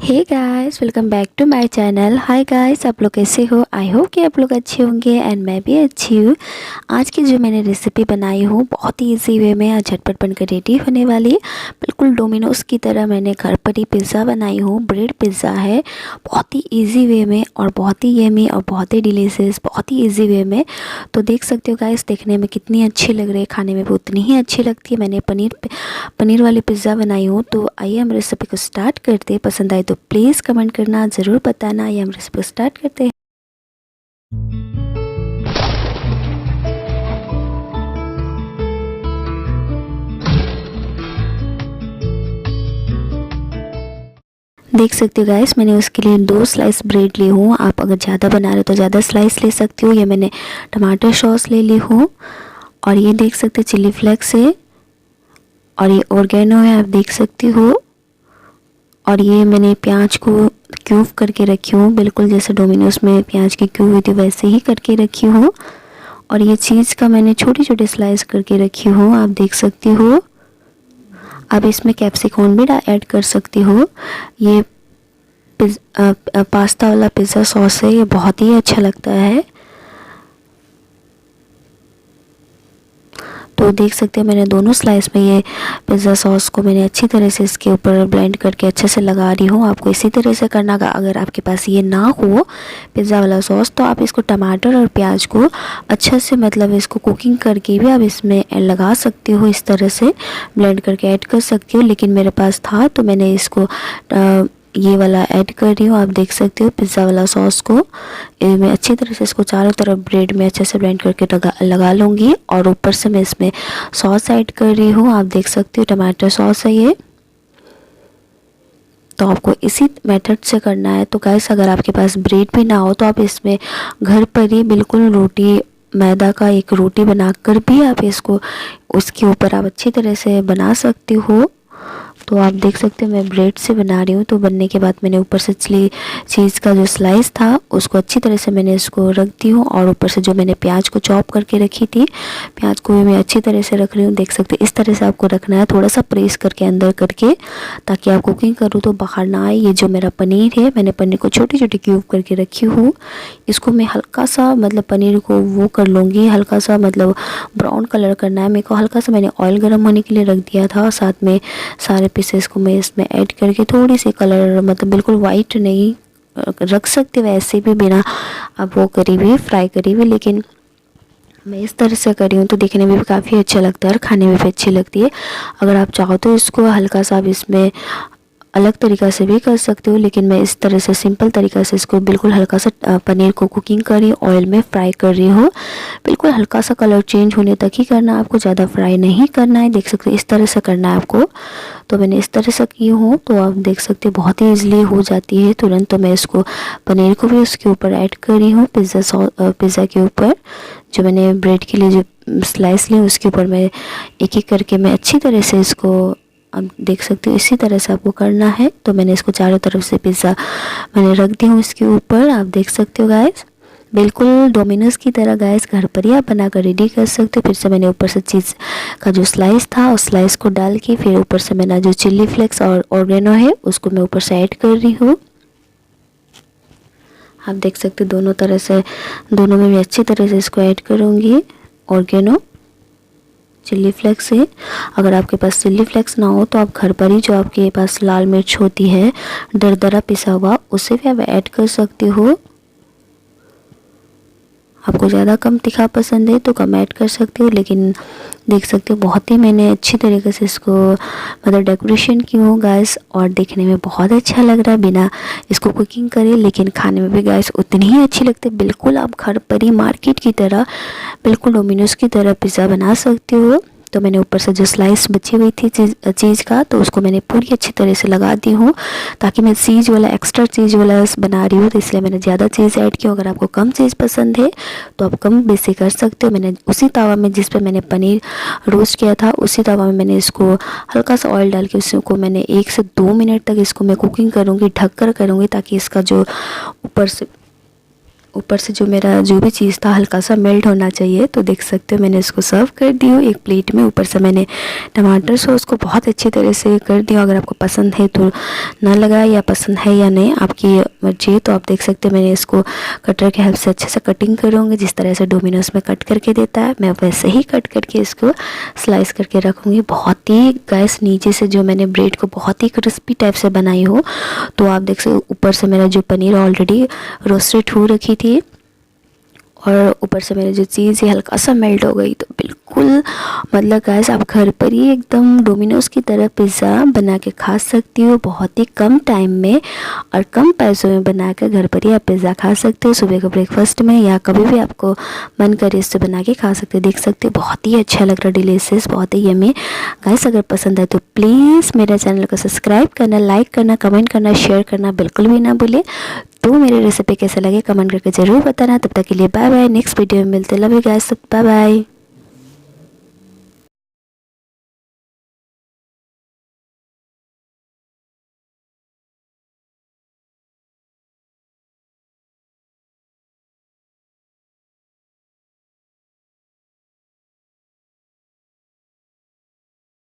Hey guys, welcome back to my channel. Hi guys, आप लोग कैसे हो? आई होप कि आप लोग अच्छे होंगे एंड मैं भी अच्छी हूँ। आज की जो मैंने रेसिपी बनाई हूँ बहुत ही इजी वे में झटपट बनकर रेडी होने वाली, बिल्कुल डोमिनोज की तरह मैंने घर पर ही पिज़्ज़ा बनाई हूँ। ब्रेड पिज़्ज़ा है, बहुत ही ईजी वे में और बहुत ही यमी और बहुत ही डिलीशियस, बहुत ही ईजी वे में। तो देख सकते हो गाइस, देखने में कितनी अच्छी लग रही है, खाने में भी उतनी ही अच्छी लगती है। मैंने पनीर वाली पिज़्ज़ा बनाई हूँ। तो आइए हम रेसिपी को स्टार्ट करते हैं। पसंद आए तो प्लीज़ कमेंट करना ज़रूर बताना। आइए हम रेसिपी को स्टार्ट करते हैं। देख सकते हो गाइस, मैंने उसके लिए 2 स्लाइस ब्रेड ली हूँ। आप अगर ज़्यादा बना रहे हो तो ज़्यादा स्लाइस ले सकते हो। ये मैंने टमाटर सॉस ले ली हूँ और ये देख सकते हो चिली फ्लेक्स है और ये ऑर्गेनो है, आप देख सकती हो। और ये मैंने प्याज को क्यूब करके रखी हूँ, बिल्कुल जैसे डोमिनोज में प्याज की क्यूब हुई थी वैसे ही करके रखी हूँ। और ये चीज़ का मैंने छोटी छोटी स्लाइस करके रखी हूँ, आप देख सकती हो। आप इसमें कैप्सिकम भी ऐड कर सकती हो। ये पास्ता वाला पिज़्ज़ा सॉस है, ये बहुत ही अच्छा लगता है। तो देख सकते हैं मैंने दोनों स्लाइस में ये पिज़्ज़ा सॉस को मैंने अच्छी तरह से इसके ऊपर ब्लेंड करके अच्छे से लगा रही हूँ। आपको इसी तरह से करना होगा। अगर आपके पास ये ना हो पिज़्ज़ा वाला सॉस तो आप इसको टमाटर और प्याज को अच्छे से मतलब इसको कुकिंग करके भी आप इसमें लगा सकते हो। इस तरह से ब्लेंड करके ऐड कर सकती हो, लेकिन मेरे पास था तो मैंने इसको ये वाला ऐड कर रही हूँ। आप देख सकते हो पिज़्ज़ा वाला सॉस को मैं अच्छी तरह से इसको चारों तरफ ब्रेड में अच्छे से ब्लेंड करके लगा लूँगी। और ऊपर से मैं इसमें सॉस ऐड कर रही हूँ, आप देख सकते हो टमाटर सॉस है ये। तो आपको इसी मेथड से करना है। तो गाइस, अगर आपके पास ब्रेड भी ना हो तो आप इसमें घर पर ही बिल्कुल रोटी, मैदा का एक रोटी बनाकर भी आप इसको उसके ऊपर आप अच्छी तरह से बना सकते हो। तो आप देख सकते हो मैं ब्रेड से बना रही हूँ। तो बनने के बाद मैंने ऊपर से चीज़ का जो स्लाइस था उसको अच्छी तरह से मैंने इसको रख दी हूँ। और ऊपर से जो मैंने प्याज को चॉप करके रखी थी, प्याज को भी मैं अच्छी तरह से रख रही हूँ। देख सकते हो इस तरह से आपको रखना है, थोड़ा सा प्रेस करके अंदर करके, ताकि आप कुकिंग करो तो बाहर ना आए। ये जो मेरा पनीर है, मैंने पनीर को छोटी छोटी क्यूब करके रखी हूँ। इसको मैं हल्का सा मतलब पनीर को वो कर लूँगी, हल्का सा मतलब ब्राउन कलर करना है मेरे को। हल्का सा मैंने ऑयल गर्म होने के लिए रख दिया था। साथ में सारे पीसेस को मैं इसमें ऐड करके थोड़ी सी कलर मतलब बिल्कुल वाइट नहीं रख सकते वैसे भी, बिना अब वो करी हुई फ्राई करी हुई, लेकिन मैं इस तरह से करी हूँ तो देखने में भी काफ़ी अच्छा लगता है और खाने में भी अच्छी लगती है। अगर आप चाहो तो इसको हल्का सा भी इसमें अलग तरीक़ा से भी कर सकते हो, लेकिन मैं इस तरह से सिंपल तरीक़ा से इसको बिल्कुल हल्का सा पनीर को कुकिंग कर रही हूँ, ऑयल में फ्राई कर रही हूँ। बिल्कुल हल्का सा कलर चेंज होने तक ही करना है आपको, ज़्यादा फ्राई नहीं करना है। देख सकते हो इस तरह से करना है आपको। तो मैंने इस तरह से की हूँ, तो आप देख सकते हो बहुत ही ईजिली हो जाती है तुरंत। तो मैं इसको पनीर को भी उसके ऊपर ऐड कर रही हूँ, पिज़्ज़ा के ऊपर जो मैंने ब्रेड के लिए जो स्लाइस ली उसके ऊपर मैं एक एक करके मैं अच्छी तरह से इसको, आप देख सकते हो इसी तरह से आपको करना है। तो मैंने इसको चारों तरफ से पिज़्ज़ा मैंने रख दी हूँ इसके ऊपर, आप देख सकते हो गाइस। बिल्कुल डोमिनोज की तरह गाइस घर पर ही आप बनाकर रेडी कर सकते हो। फिर से मैंने ऊपर से चीज़ का जो स्लाइस था उस स्लाइस को डाल के फिर ऊपर से मैंने जो चिल्ली फ्लेक्स और ऑर्गेनो है उसको मैं ऊपर से ऐड कर रही हूँ। आप देख सकते हो दोनों तरह से, दोनों में मैं अच्छी तरह से इसको ऐड करूँगी। ऑर्गेनो, चिल्ली फ्लेक्स है। अगर आपके पास चिल्ली फ्लेक्स ना हो तो आप घर पर ही जो आपके पास लाल मिर्च होती है दरदरा पिसा हुआ, उसे भी आप ऐड कर सकते हो। आपको ज़्यादा कम तीखा पसंद है तो कम ऐड कर सकते हो, लेकिन देख सकते हो बहुत ही मैंने अच्छी तरीके से इसको मतलब डेकोरेशन की हूँ गाइस, और देखने में बहुत अच्छा लग रहा है बिना इसको कुकिंग करे, लेकिन खाने में भी गाइस उतनी ही अच्छी लगती है। बिल्कुल आप घर पर ही मार्केट की तरह, बिल्कुल डोमिनोज की तरह पिज़्ज़ा बना सकते हो। तो मैंने ऊपर से जो स्लाइस बची हुई थी चीज़ का, तो उसको मैंने पूरी अच्छी तरह से लगा दी हूँ, ताकि मैं चीज़ वाला एक्स्ट्रा चीज़ वाला बना रही हूँ तो इसलिए मैंने ज़्यादा चीज़ ऐड की। अगर आपको कम चीज़ पसंद है तो आप कम बेसी कर सकते हो। मैंने उसी तवा में जिस पे मैंने पनीर रोस्ट किया था उसी तवा में मैंने इसको हल्का सा ऑयल डाल के उसको मैंने 1 से 2 मिनट तक इसको मैं कुकिंग करूँगी, ढक कर करूँगी, ताकि इसका जो ऊपर से जो मेरा जो भी चीज़ था हल्का सा मेल्ट होना चाहिए। तो देख सकते हो मैंने इसको सर्व कर दी हूँ एक प्लेट में। ऊपर से मैंने टमाटर सॉस को बहुत अच्छी तरह से कर दिया। अगर आपको पसंद है तो ना लगाए, या पसंद है या नहीं आपकी मर्जी है। तो आप देख सकते हो मैंने इसको कटर के हेल्प से अच्छे से कटिंग करूँगी, जिस तरह से डोमिनोज में कट करके देता है मैं वैसे ही कट करके इसको स्लाइस करके रखूँगी। बहुत ही गैस नीचे से जो मैंने ब्रेड को बहुत ही क्रिस्पी टाइप से बनाई हो। तो आप देख सकते ऊपर से मेरा जो पनीर ऑलरेडी रोस्टेड हो रखी थी और ऊपर से मेरी जो चीज़ है हल्का सा मेल्ट हो गई। तो बिल्कुल मतलब गाइस आप घर पर ही एकदम डोमिनोज़ की तरह पिज़्ज़ा बना के खा सकती हो, बहुत ही कम टाइम में और कम पैसों में बना कर घर पर ही आप पिज़्ज़ा खा सकते हो। सुबह के ब्रेकफास्ट में या कभी भी आपको मन करे इससे बना के खा सकते हो। देख सकते हो बहुत ही अच्छा लग रहा है, डिलीशियस, बहुत ही यम्मी। गाइस अगर पसंद आए तो प्लीज़ मेरे चैनल को सब्सक्राइब करना, लाइक करना, कमेंट करना, शेयर करना बिल्कुल भी ना भूले। तो मेरी रेसिपी कैसे लगे कमेंट करके ज़रूर बताना। तब तक के लिए बाय बाय, नेक्स्ट वीडियो में मिलते। Love you guys, bye bye.